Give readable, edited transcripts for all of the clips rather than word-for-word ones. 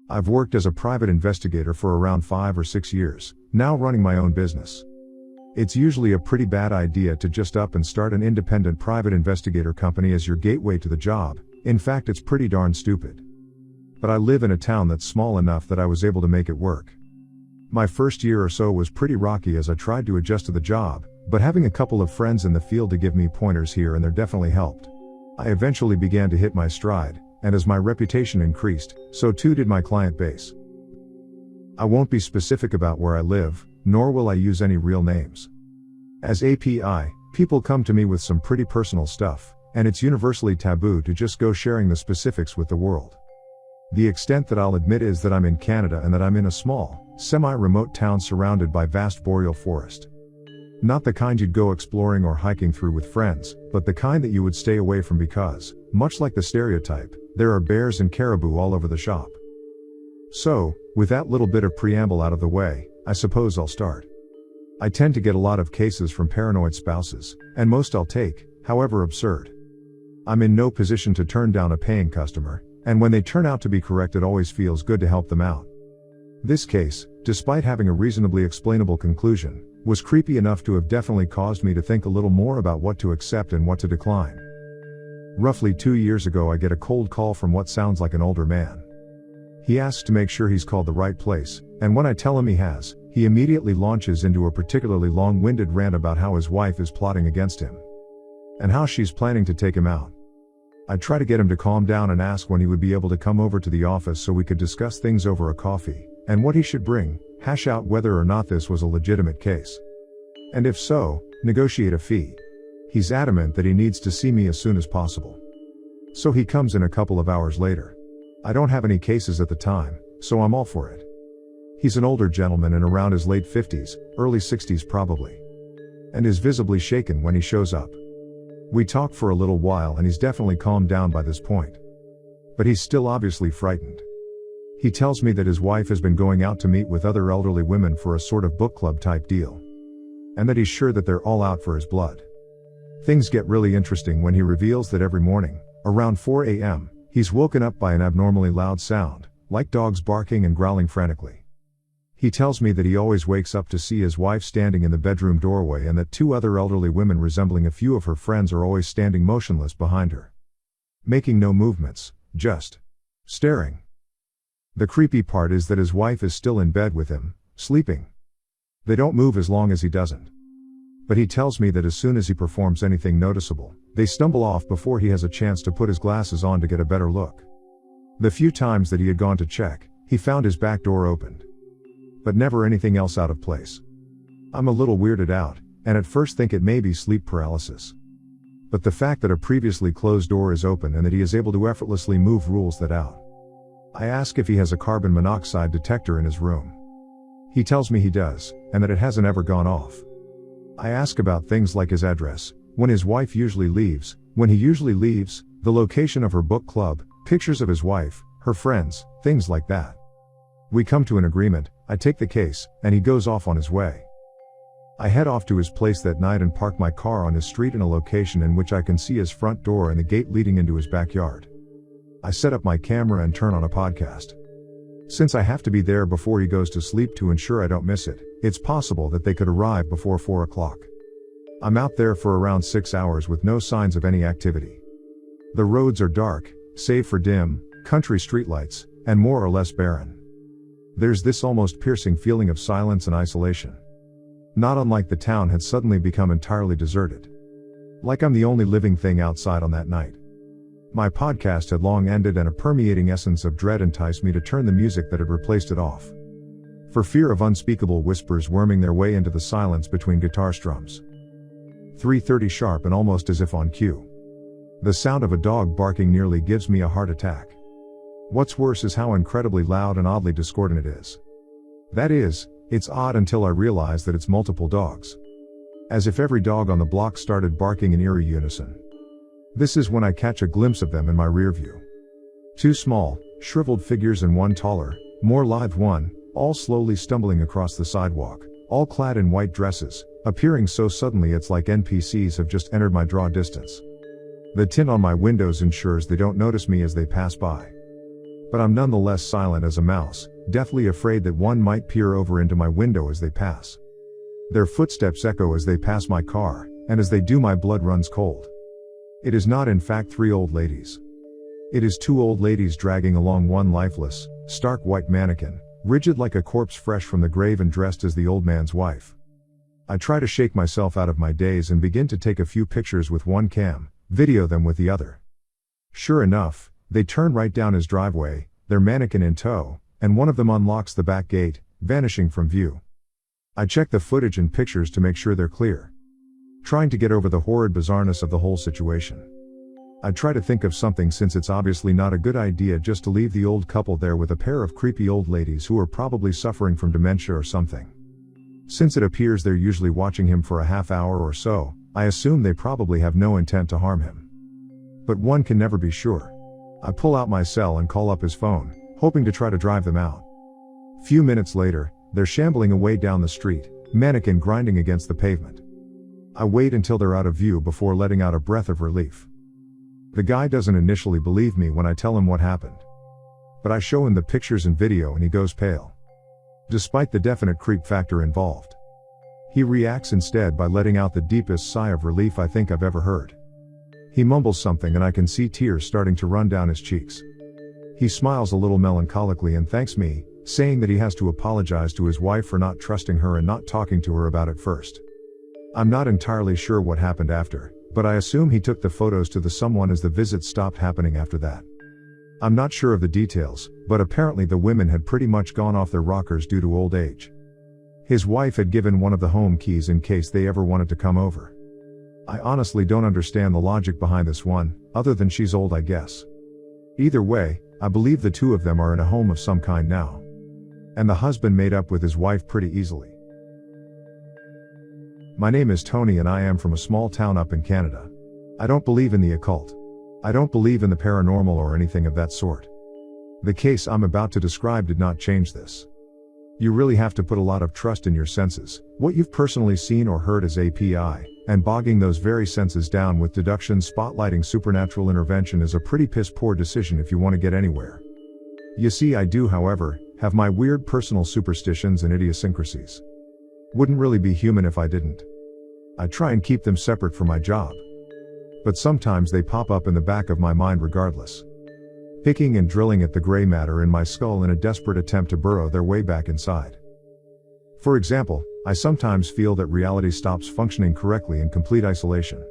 I've worked as a private investigator for around 5 or 6 years, now running my own business. It's usually a pretty bad idea to just up and start an independent private investigator company as your gateway to the job. In fact, it's pretty darn stupid. But I live in a town that's small enough that I was able to make it work. My first year or so was pretty rocky as I tried to adjust to the job, but having a couple of friends in the field to give me pointers here and there definitely helped. I eventually began to hit my stride, and as my reputation increased, so too did my client base. I won't be specific about where I live, nor will I use any real names. As API, people come to me with some pretty personal stuff, and it's universally taboo to just go sharing the specifics with the world. The extent that I'll admit is that I'm in Canada and that I'm in a small, semi-remote town surrounded by vast boreal forest. Not the kind you'd go exploring or hiking through with friends, but the kind that you would stay away from because, much like the stereotype, there are bears and caribou all over the shop. So, with that little bit of preamble out of the way, I suppose I'll start. I tend to get a lot of cases from paranoid spouses, and most I'll take, however absurd. I'm in no position to turn down a paying customer, and when they turn out to be correct, it always feels good to help them out. This case, despite having a reasonably explainable conclusion, was creepy enough to have definitely caused me to think a little more about what to accept and what to decline. Roughly 2 years ago, I get a cold call from what sounds like an older man. He asks to make sure he's called the right place, and when I tell him he has, he immediately launches into a particularly long-winded rant about how his wife is plotting against him, and how she's planning to take him out. I try to get him to calm down and ask when he would be able to come over to the office so we could discuss things over a coffee, and what he should bring, hash out whether or not this was a legitimate case. And if so, negotiate a fee. He's adamant that he needs to see me as soon as possible. So he comes in a couple of hours later. I don't have any cases at the time, so I'm all for it. He's an older gentleman in around his late 50s, early 60s probably, and is visibly shaken when he shows up. We talk for a little while and he's definitely calmed down by this point. But he's still obviously frightened. He tells me that his wife has been going out to meet with other elderly women for a sort of book club type deal, and that he's sure that they're all out for his blood. Things get really interesting when he reveals that every morning, around 4 a.m., he's woken up by an abnormally loud sound, like dogs barking and growling frantically. He tells me that he always wakes up to see his wife standing in the bedroom doorway and that 2 other elderly women resembling a few of her friends are always standing motionless behind her. Making no movements, just staring. The creepy part is that his wife is still in bed with him, sleeping. They don't move as long as he doesn't. But he tells me that as soon as he performs anything noticeable, they stumble off before he has a chance to put his glasses on to get a better look. The few times that he had gone to check, he found his back door opened, but never anything else out of place. I'm a little weirded out, and at first think it may be sleep paralysis. But the fact that a previously closed door is open and that he is able to effortlessly move rules that out. I ask if he has a carbon monoxide detector in his room. He tells me he does, and that it hasn't ever gone off. I ask about things like his address, when his wife usually leaves, when he usually leaves, the location of her book club, pictures of his wife, her friends, things like that. We come to an agreement, I take the case, and he goes off on his way. I head off to his place that night and park my car on his street in a location in which I can see his front door and the gate leading into his backyard. I set up my camera and turn on a podcast. Since I have to be there before he goes to sleep to ensure I don't miss it, it's possible that they could arrive before 4 o'clock. I'm out there for around 6 hours with no signs of any activity. The roads are dark, save for dim, country streetlights, and more or less barren. There's this almost piercing feeling of silence and isolation. Not unlike the town had suddenly become entirely deserted. Like I'm the only living thing outside on that night. My podcast had long ended and a permeating essence of dread enticed me to turn the music that had replaced it off, for fear of unspeakable whispers worming their way into the silence between guitar strums. 3:30 sharp and almost as if on cue. The sound of a dog barking nearly gives me a heart attack. What's worse is how incredibly loud and oddly discordant it is. That is, it's odd until I realize that it's multiple dogs. As if every dog on the block started barking in eerie unison. This is when I catch a glimpse of them in my rear view. 2 small, shriveled figures and 1 taller, more lithe one, all slowly stumbling across the sidewalk, all clad in white dresses, appearing so suddenly it's like NPCs have just entered my draw distance. The tint on my windows ensures they don't notice me as they pass by. But I'm nonetheless silent as a mouse, deathly afraid that one might peer over into my window as they pass. Their footsteps echo as they pass my car, and as they do my blood runs cold. It is not in fact 3 old ladies. It is 2 old ladies dragging along one lifeless, stark white mannequin, rigid like a corpse fresh from the grave and dressed as the old man's wife. I try to shake myself out of my daze and begin to take a few pictures with one cam, video them with the other. Sure enough, they turn right down his driveway, their mannequin in tow, and one of them unlocks the back gate, vanishing from view. I check the footage and pictures to make sure they're clear, trying to get over the horrid bizarreness of the whole situation. I try to think of something, since it's obviously not a good idea just to leave the old couple there with a pair of creepy old ladies who are probably suffering from dementia or something. Since it appears they're usually watching him for a half hour or so, I assume they probably have no intent to harm him. But one can never be sure. I pull out my cell and call up his phone, hoping to try to drive them out. Few minutes later, they're shambling away down the street, mannequin grinding against the pavement. I wait until they're out of view before letting out a breath of relief. The guy doesn't initially believe me when I tell him what happened. But I show him the pictures and video and he goes pale. Despite the definite creep factor involved. He reacts instead by letting out the deepest sigh of relief I think I've ever heard. He mumbles something and I can see tears starting to run down his cheeks. He smiles a little melancholically and thanks me, saying that he has to apologize to his wife for not trusting her and not talking to her about it first. I'm not entirely sure what happened after, but I assume he took the photos to the someone as the visits stopped happening after that. I'm not sure of the details, but apparently the women had pretty much gone off their rockers due to old age. His wife had given one of the home keys in case they ever wanted to come over. I honestly don't understand the logic behind this one, other than she's old, I guess. Either way, I believe the 2 of them are in a home of some kind now. And the husband made up with his wife pretty easily. My name is Tony and I am from a small town up in Canada. I don't believe in the occult. I don't believe in the paranormal or anything of that sort. The case I'm about to describe did not change this. You really have to put a lot of trust in your senses, what you've personally seen or heard as API, and bogging those very senses down with deduction spotlighting supernatural intervention is a pretty piss-poor decision if you want to get anywhere. You see, I do, however, have my weird personal superstitions and idiosyncrasies. Wouldn't really be human if I didn't. I try and keep them separate from my job. But sometimes they pop up in the back of my mind regardless. Picking and drilling at the gray matter in my skull in a desperate attempt to burrow their way back inside. For example, I sometimes feel that reality stops functioning correctly in complete isolation.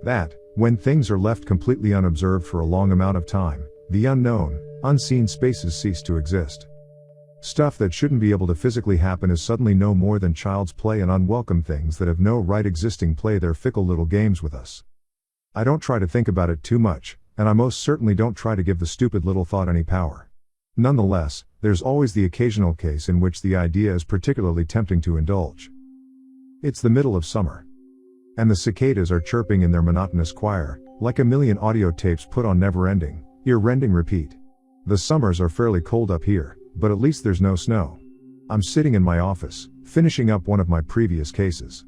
That, when things are left completely unobserved for a long amount of time, the unknown, unseen spaces cease to exist. Stuff that shouldn't be able to physically happen is suddenly no more than child's play, and unwelcome things that have no right existing play their fickle little games with us. I don't try to think about it too much, and I most certainly don't try to give the stupid little thought any power. Nonetheless, there's always the occasional case in which the idea is particularly tempting to indulge. It's the middle of summer. And the cicadas are chirping in their monotonous choir, like a million audio tapes put on never-ending, ear-rending repeat. The summers are fairly cold up here, but at least there's no snow. I'm sitting in my office, finishing up one of my previous cases.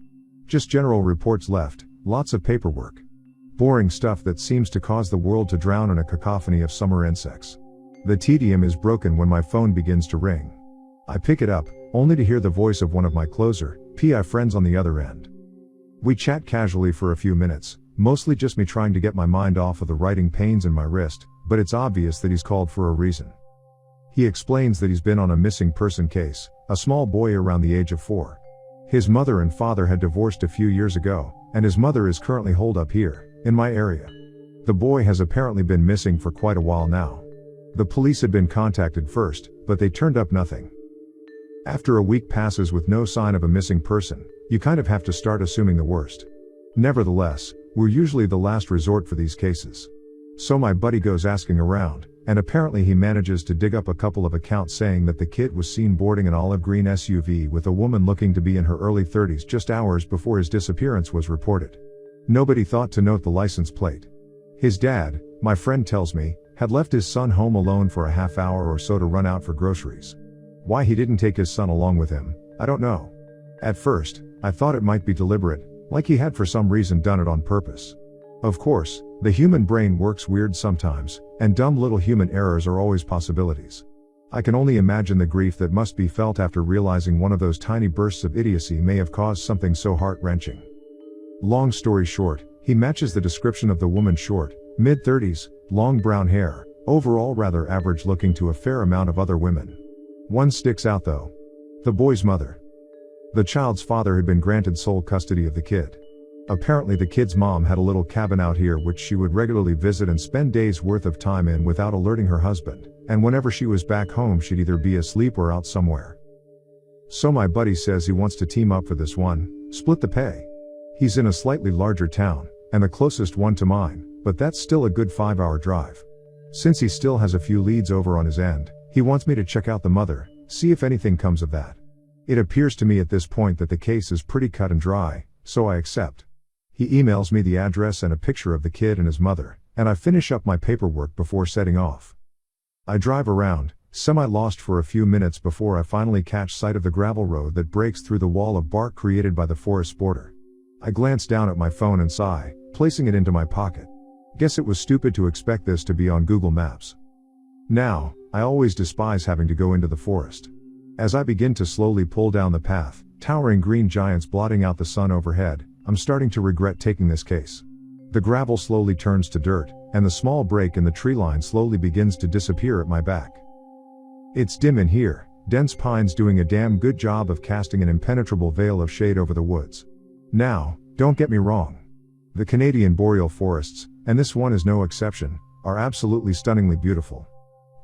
Just general reports left, lots of paperwork. Boring stuff that seems to cause the world to drown in a cacophony of summer insects. The tedium is broken when my phone begins to ring. I pick it up, only to hear the voice of one of my closer, PI friends on the other end. We chat casually for a few minutes, mostly just me trying to get my mind off of the writing pains in my wrist, but it's obvious that he's called for a reason. He explains that he's been on a missing person case, a small boy around the age of 4. His mother and father had divorced a few years ago, and his mother is currently holed up here, in my area. The boy has apparently been missing for quite a while now. The police had been contacted first, but they turned up nothing. After a week passes with no sign of a missing person, you kind of have to start assuming the worst. Nevertheless, we're usually the last resort for these cases. So my buddy goes asking around, and apparently he manages to dig up a couple of accounts saying that the kid was seen boarding an olive green SUV with a woman looking to be in her early 30s just hours before his disappearance was reported. Nobody thought to note the license plate. His dad, my friend tells me, had left his son home alone for a half hour or so to run out for groceries. Why he didn't take his son along with him, I don't know. At first, I thought it might be deliberate, like he had for some reason done it on purpose. Of course, the human brain works weird sometimes, and dumb little human errors are always possibilities. I can only imagine the grief that must be felt after realizing one of those tiny bursts of idiocy may have caused something so heart-wrenching. Long story short, he matches the description of the woman: short, mid-30s, long brown hair, overall rather average looking to a fair amount of other women. One sticks out though. The boy's mother. The child's father had been granted sole custody of the kid. Apparently the kid's mom had a little cabin out here which she would regularly visit and spend days worth of time in without alerting her husband, and whenever she was back home she'd either be asleep or out somewhere. So my buddy says he wants to team up for this one, split the pay. He's in a slightly larger town, and the closest one to mine, but that's still a good 5-hour drive. Since he still has a few leads over on his end, he wants me to check out the mother, see if anything comes of that. It appears to me at this point that the case is pretty cut and dry, so I accept. He emails me the address and a picture of the kid and his mother, and I finish up my paperwork before setting off. I drive around, semi-lost for a few minutes before I finally catch sight of the gravel road that breaks through the wall of bark created by the forest's border. I glance down at my phone and sigh, placing it into my pocket. Guess it was stupid to expect this to be on Google Maps. Now, I always despise having to go into the forest. As I begin to slowly pull down the path, towering green giants blotting out the sun overhead, I'm starting to regret taking this case. The gravel slowly turns to dirt, and the small break in the tree line slowly begins to disappear at my back. It's dim in here, dense pines doing a damn good job of casting an impenetrable veil of shade over the woods. Now, don't get me wrong. The Canadian boreal forests, and this one is no exception, are absolutely stunningly beautiful.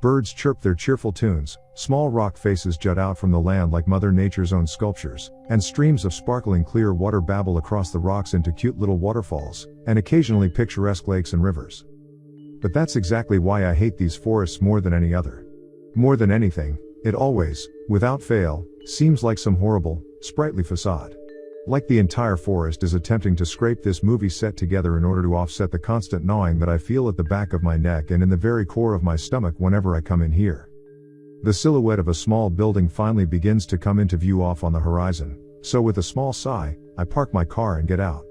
Birds chirp their cheerful tunes, small rock faces jut out from the land like Mother Nature's own sculptures, and streams of sparkling clear water babble across the rocks into cute little waterfalls, and occasionally picturesque lakes and rivers. But that's exactly why I hate these forests more than any other. More than anything, it always, without fail, seems like some horrible, sprightly facade. Like the entire forest is attempting to scrape this movie set together in order to offset the constant gnawing that I feel at the back of my neck and in the very core of my stomach whenever I come in here. The silhouette of a small building finally begins to come into view off on the horizon, so with a small sigh, I park my car and get out.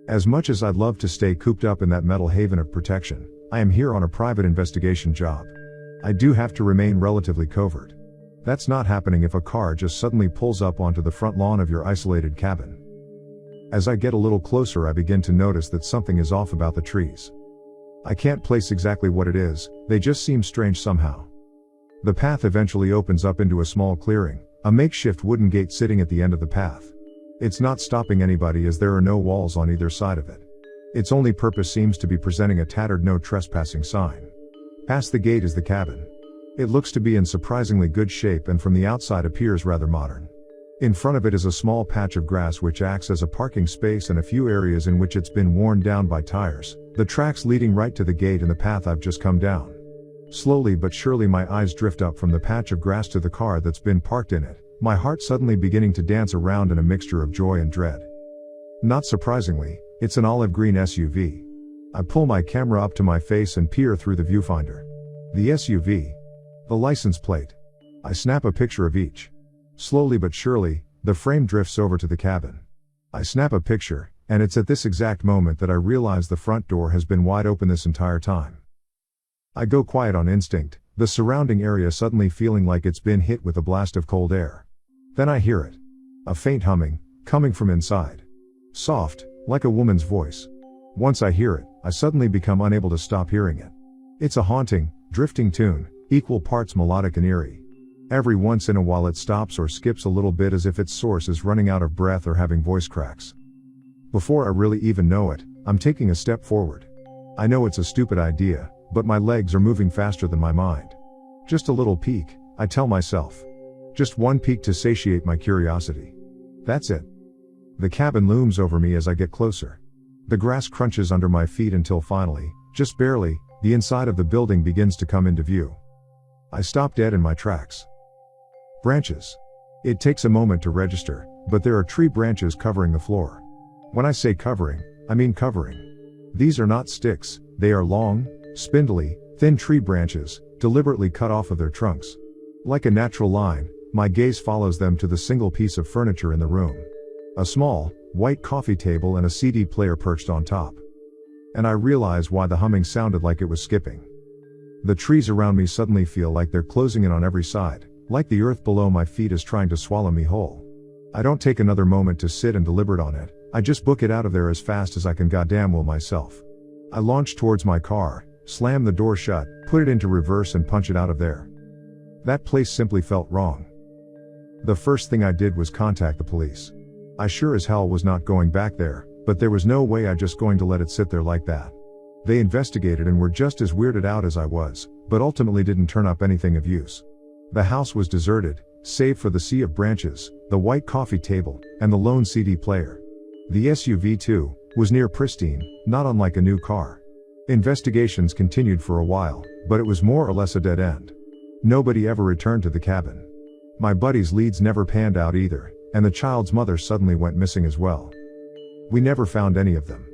As much as I'd love to stay cooped up in that metal haven of protection, I am here on a private investigation job. I do have to remain relatively covert. That's not happening if a car just suddenly pulls up onto the front lawn of your isolated cabin. As I get a little closer, I begin to notice that something is off about the trees. I can't place exactly what it is, they just seem strange somehow. The path eventually opens up into a small clearing, a makeshift wooden gate sitting at the end of the path. It's not stopping anybody as there are no walls on either side of it. Its only purpose seems to be presenting a tattered no trespassing sign. Past the gate is the cabin. It looks to be in surprisingly good shape and from the outside appears rather modern. In front of it is a small patch of grass which acts as a parking space and a few areas in which it's been worn down by tires, the tracks leading right to the gate and the path I've just come down. Slowly but surely my eyes drift up from the patch of grass to the car that's been parked in it, my heart suddenly beginning to dance around in a mixture of joy and dread. Not surprisingly, it's an olive green SUV. I pull my camera up to my face and peer through the viewfinder. The SUV. The license plate. I snap a picture of each. Slowly but surely, the frame drifts over to the cabin. I snap a picture, and it's at this exact moment that I realize the front door has been wide open this entire time. I go quiet on instinct, the surrounding area suddenly feeling like it's been hit with a blast of cold air. Then I hear it. A faint humming, coming from inside. Soft, like a woman's voice. Once I hear it, I suddenly become unable to stop hearing it. It's a haunting, drifting tune, equal parts melodic and eerie. Every once in a while it stops or skips a little bit as if its source is running out of breath or having voice cracks. Before I really even know it, I'm taking a step forward. I know it's a stupid idea, but my legs are moving faster than my mind. Just a little peek, I tell myself. Just one peek to satiate my curiosity. That's it. The cabin looms over me as I get closer. The grass crunches under my feet until finally, just barely, the inside of the building begins to come into view. I stop dead in my tracks. Branches. It takes a moment to register, but there are tree branches covering the floor. When I say covering, I mean covering. These are not sticks, they are long, spindly, thin tree branches, deliberately cut off of their trunks. Like a natural line, my gaze follows them to the single piece of furniture in the room. A small, white coffee table and a CD player perched on top. And I realize why the humming sounded like it was skipping. The trees around me suddenly feel like they're closing in on every side, like the earth below my feet is trying to swallow me whole. I don't take another moment to sit and deliberate on it, I just book it out of there as fast as I can goddamn will myself. I launch towards my car, slam the door shut, put it into reverse and punch it out of there. That place simply felt wrong. The first thing I did was contact the police. I sure as hell was not going back there, but there was no way I just going to let it sit there like that. They investigated and were just as weirded out as I was, but ultimately didn't turn up anything of use. The house was deserted, save for the sea of branches, the white coffee table, and the lone CD player. The SUV too, was near pristine, not unlike a new car. Investigations continued for a while, but it was more or less a dead end. Nobody ever returned to the cabin. My buddy's leads never panned out either, and the child's mother suddenly went missing as well. We never found any of them.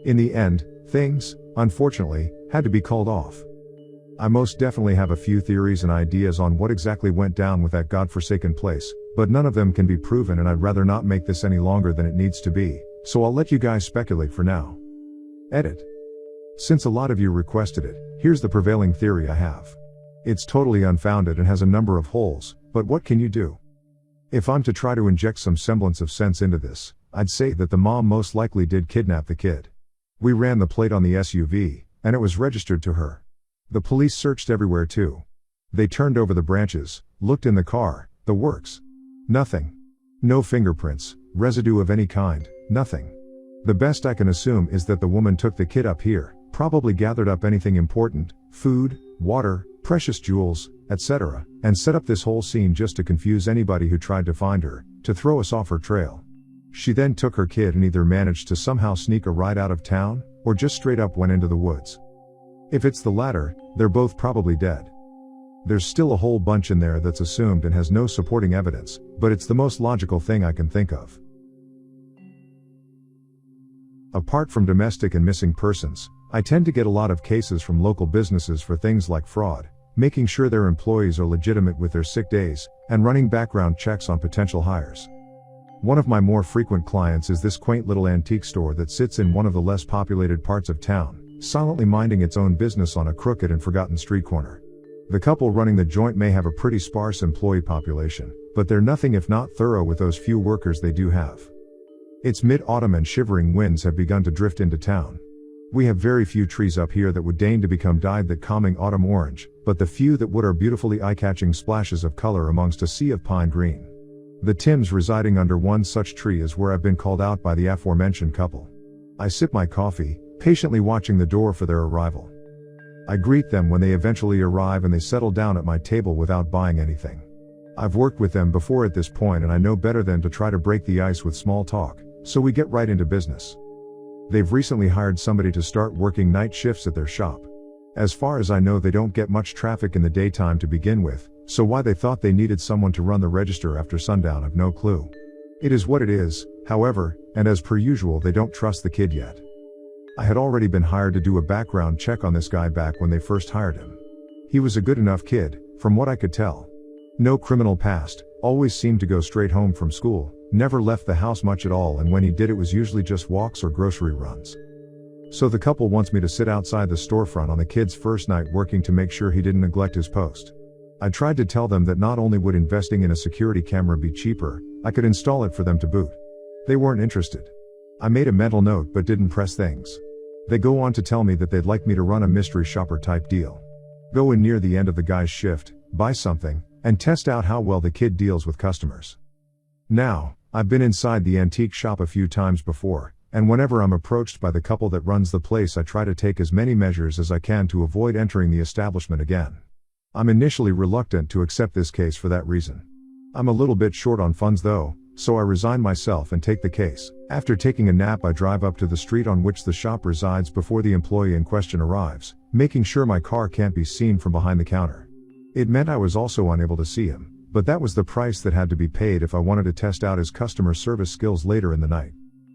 In the end, things, unfortunately, had to be called off. I most definitely have a few theories and ideas on what exactly went down with that godforsaken place, but none of them can be proven and I'd rather not make this any longer than it needs to be, so I'll let you guys speculate for now. Edit. Since a lot of you requested it, here's the prevailing theory I have. It's totally unfounded and has a number of holes, but what can you do? If I'm to try to inject some semblance of sense into this, I'd say that the mom most likely did kidnap the kid. We ran the plate on the SUV, and it was registered to her. The police searched everywhere too. They turned over the branches, looked in the car, the works. Nothing. No fingerprints, residue of any kind, nothing. The best I can assume is that the woman took the kid up here, probably gathered up anything important, food, water, precious jewels, etc., and set up this whole scene just to confuse anybody who tried to find her, to throw us off her trail. She then took her kid and either managed to somehow sneak a ride out of town, or just straight up went into the woods. If it's the latter, they're both probably dead. There's still a whole bunch in there that's assumed and has no supporting evidence, but it's the most logical thing I can think of. Apart from domestic and missing persons, I tend to get a lot of cases from local businesses for things like fraud, making sure their employees are legitimate with their sick days, and running background checks on potential hires. One of my more frequent clients is this quaint little antique store that sits in one of the less populated parts of town, silently minding its own business on a crooked and forgotten street corner. The couple running the joint may have a pretty sparse employee population, but they're nothing if not thorough with those few workers they do have. It's mid-autumn and shivering winds have begun to drift into town. We have very few trees up here that would deign to become dyed that calming autumn orange, but the few that would are beautifully eye-catching splashes of color amongst a sea of pine green. The Tims residing under one such tree is where I've been called out by the aforementioned couple. I sip my coffee, patiently watching the door for their arrival. I greet them when they eventually arrive and they settle down at my table without buying anything. I've worked with them before at this point and I know better than to try to break the ice with small talk, so we get right into business. They've recently hired somebody to start working night shifts at their shop. As far as I know, they don't get much traffic in the daytime to begin with, so why they thought they needed someone to run the register after sundown I've no clue. It is what it is, however, and as per usual they don't trust the kid yet. I had already been hired to do a background check on this guy back when they first hired him. He was a good enough kid, from what I could tell. No criminal past, always seemed to go straight home from school, never left the house much at all, and when he did it was usually just walks or grocery runs. So the couple wants me to sit outside the storefront on the kid's first night working to make sure he didn't neglect his post. I tried to tell them that not only would investing in a security camera be cheaper, I could install it for them to boot. They weren't interested. I made a mental note but didn't press things. They go on to tell me that they'd like me to run a mystery shopper type deal. Go in near the end of the guy's shift, buy something, and test out how well the kid deals with customers. Now, I've been inside the antique shop a few times before, and whenever I'm approached by the couple that runs the place I try to take as many measures as I can to avoid entering the establishment again. I'm initially reluctant to accept this case for that reason. I'm a little bit short on funds though, so I resign myself and take the case. After taking a nap I drive up to the street on which the shop resides before the employee in question arrives, making sure my car can't be seen from behind the counter. It meant I was also unable to see him, but that was the price that had to be paid if I wanted to test out his customer service skills later in the night.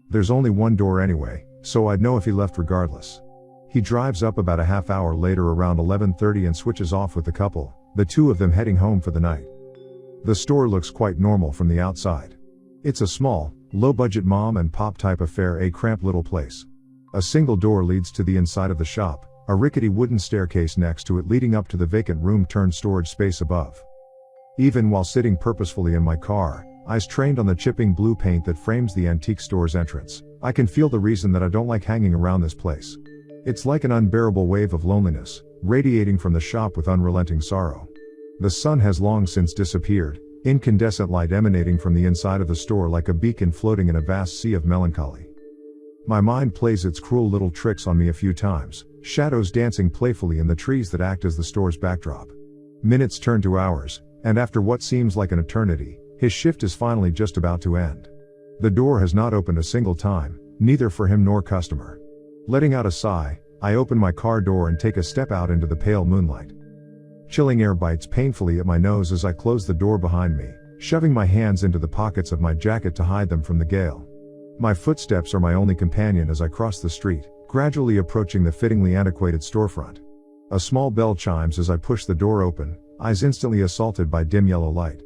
There's only one door anyway, so I'd know if he left regardless. He drives up about a half hour later around 11:30 and switches off with the couple, the two of them heading home for the night. The store looks quite normal from the outside. It's a small, low-budget mom and pop type affair, a cramped little place. A single door leads to the inside of the shop, a rickety wooden staircase next to it leading up to the vacant room turned storage space above. Even while sitting purposefully in my car, eyes trained on the chipping blue paint that frames the antique store's entrance, I can feel the reason that I don't like hanging around this place. It's like an unbearable wave of loneliness, radiating from the shop with unrelenting sorrow. The sun has long since disappeared, incandescent light emanating from the inside of the store like a beacon floating in a vast sea of melancholy. My mind plays its cruel little tricks on me a few times, shadows dancing playfully in the trees that act as the store's backdrop. Minutes turn to hours, and after what seems like an eternity, his shift is finally just about to end. The door has not opened a single time, neither for him nor customer. Letting out a sigh, I open my car door and take a step out into the pale moonlight. Chilling air bites painfully at my nose as I close the door behind me, shoving my hands into the pockets of my jacket to hide them from the gale. My footsteps are my only companion as I cross the street, gradually approaching the fittingly antiquated storefront. A small bell chimes as I push the door open, eyes instantly assaulted by dim yellow light.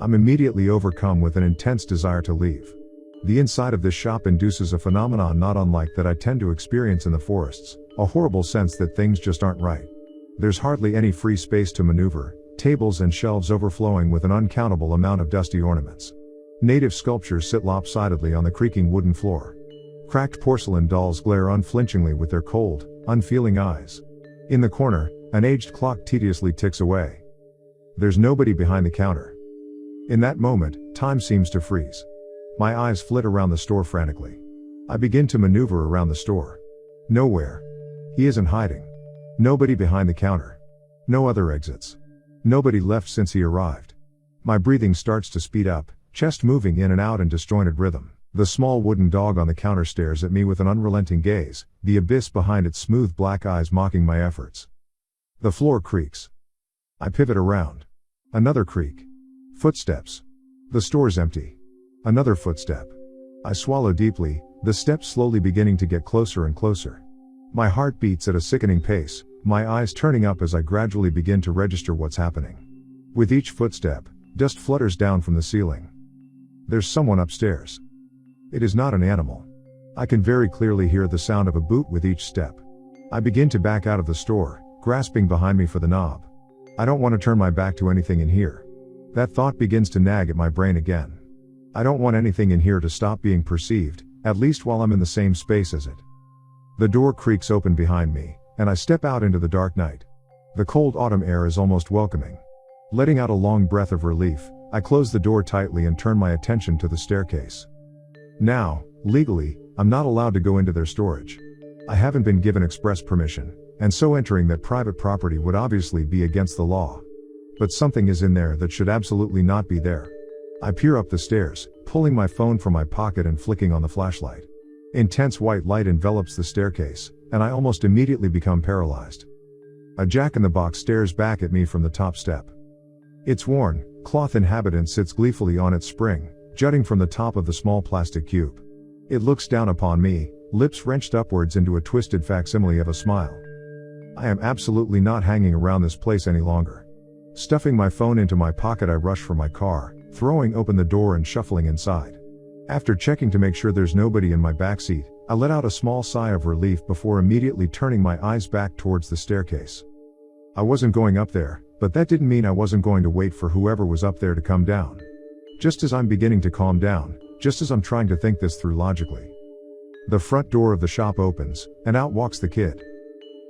I'm immediately overcome with an intense desire to leave. The inside of this shop induces a phenomenon not unlike that I tend to experience in the forests, a horrible sense that things just aren't right. There's hardly any free space to maneuver, tables and shelves overflowing with an uncountable amount of dusty ornaments. Native sculptures sit lopsidedly on the creaking wooden floor. Cracked porcelain dolls glare unflinchingly with their cold, unfeeling eyes. In the corner, an aged clock tediously ticks away. There's nobody behind the counter. In that moment, time seems to freeze. My eyes flit around the store frantically. I begin to maneuver around the store. Nowhere. He isn't hiding. Nobody behind the counter. No other exits. Nobody left since he arrived. My breathing starts to speed up, chest moving in and out in disjointed rhythm. The small wooden dog on the counter stares at me with an unrelenting gaze, the abyss behind its smooth black eyes mocking my efforts. The floor creaks. I pivot around. Another creak. Footsteps. The store's empty. Another footstep. I swallow deeply, the steps slowly beginning to get closer and closer. My heart beats at a sickening pace, my eyes turning up as I gradually begin to register what's happening. With each footstep, dust flutters down from the ceiling. There's someone upstairs. It is not an animal. I can very clearly hear the sound of a boot with each step. I begin to back out of the store, grasping behind me for the knob. I don't want to turn my back to anything in here. That thought begins to nag at my brain again. I don't want anything in here to stop being perceived, at least while I'm in the same space as it. The door creaks open behind me, and I step out into the dark night. The cold autumn air is almost welcoming. Letting out a long breath of relief, I close the door tightly and turn my attention to the staircase. Now, legally, I'm not allowed to go into their storage. I haven't been given express permission, and so entering that private property would obviously be against the law. But something is in there that should absolutely not be there. I peer up the stairs, pulling my phone from my pocket and flicking on the flashlight. Intense white light envelops the staircase, and I almost immediately become paralyzed. A jack-in-the-box stares back at me from the top step. Its worn, cloth inhabitant sits gleefully on its spring, jutting from the top of the small plastic cube. It looks down upon me, lips wrenched upwards into a twisted facsimile of a smile. I am absolutely not hanging around this place any longer. Stuffing my phone into my pocket, I rush for my car, throwing open the door and shuffling inside. After checking to make sure there's nobody in my backseat, I let out a small sigh of relief before immediately turning my eyes back towards the staircase. I wasn't going up there, but that didn't mean I wasn't going to wait for whoever was up there to come down. Just as I'm beginning to calm down, just as I'm trying to think this through logically, the front door of the shop opens, and out walks the kid.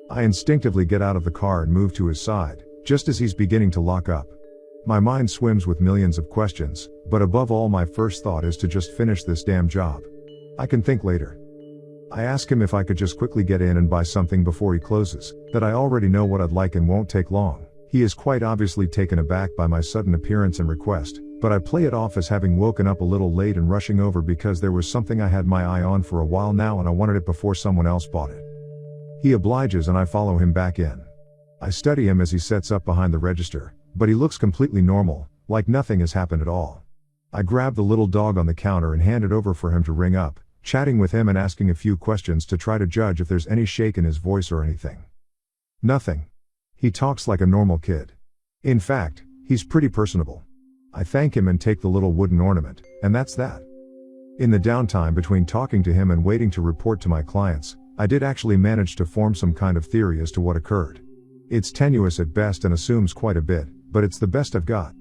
I instinctively get out of the car and move to his side, just as he's beginning to lock up. My mind swims with millions of questions, but above all my first thought is to just finish this damn job. I can think later. I ask him if I could just quickly get in and buy something before he closes, that I already know what I'd like and won't take long. He is quite obviously taken aback by my sudden appearance and request, but I play it off as having woken up a little late and rushing over because there was something I had my eye on for a while now and I wanted it before someone else bought it. He obliges and I follow him back in. I study him as he sets up behind the register, but he looks completely normal, like nothing has happened at all. I grab the little dog on the counter and hand it over for him to ring up, chatting with him and asking a few questions to try to judge if there's any shake in his voice or anything. Nothing. He talks like a normal kid. In fact, he's pretty personable. I thank him and take the little wooden ornament, and that's that. In the downtime between talking to him and waiting to report to my clients, I did actually manage to form some kind of theory as to what occurred. It's tenuous at best and assumes quite a bit, but it's the best I've got.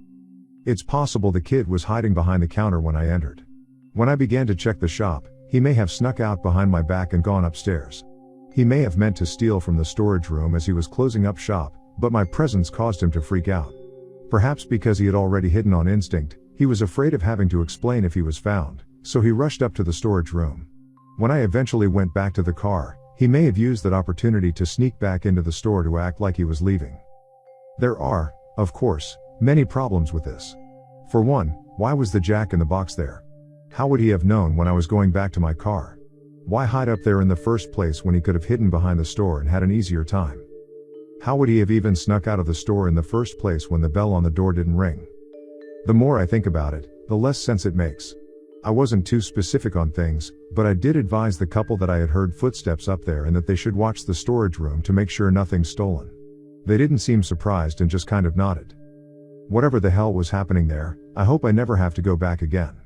It's possible the kid was hiding behind the counter when I entered. When I began to check the shop, he may have snuck out behind my back and gone upstairs. He may have meant to steal from the storage room as he was closing up shop, but my presence caused him to freak out. Perhaps because he had already hidden on instinct, he was afraid of having to explain if he was found, so he rushed up to the storage room. When I eventually went back to the car, he may have used that opportunity to sneak back into the store to act like he was leaving. There are, of course, many problems with this. For one, why was the jack-in-the-box there? How would he have known when I was going back to my car? Why hide up there in the first place when he could have hidden behind the store and had an easier time? How would he have even snuck out of the store in the first place when the bell on the door didn't ring? The more I think about it, the less sense it makes. I wasn't too specific on things, but I did advise the couple that I had heard footsteps up there and that they should watch the storage room to make sure nothing's stolen. They didn't seem surprised and just kind of nodded. Whatever the hell was happening there, I hope I never have to go back again.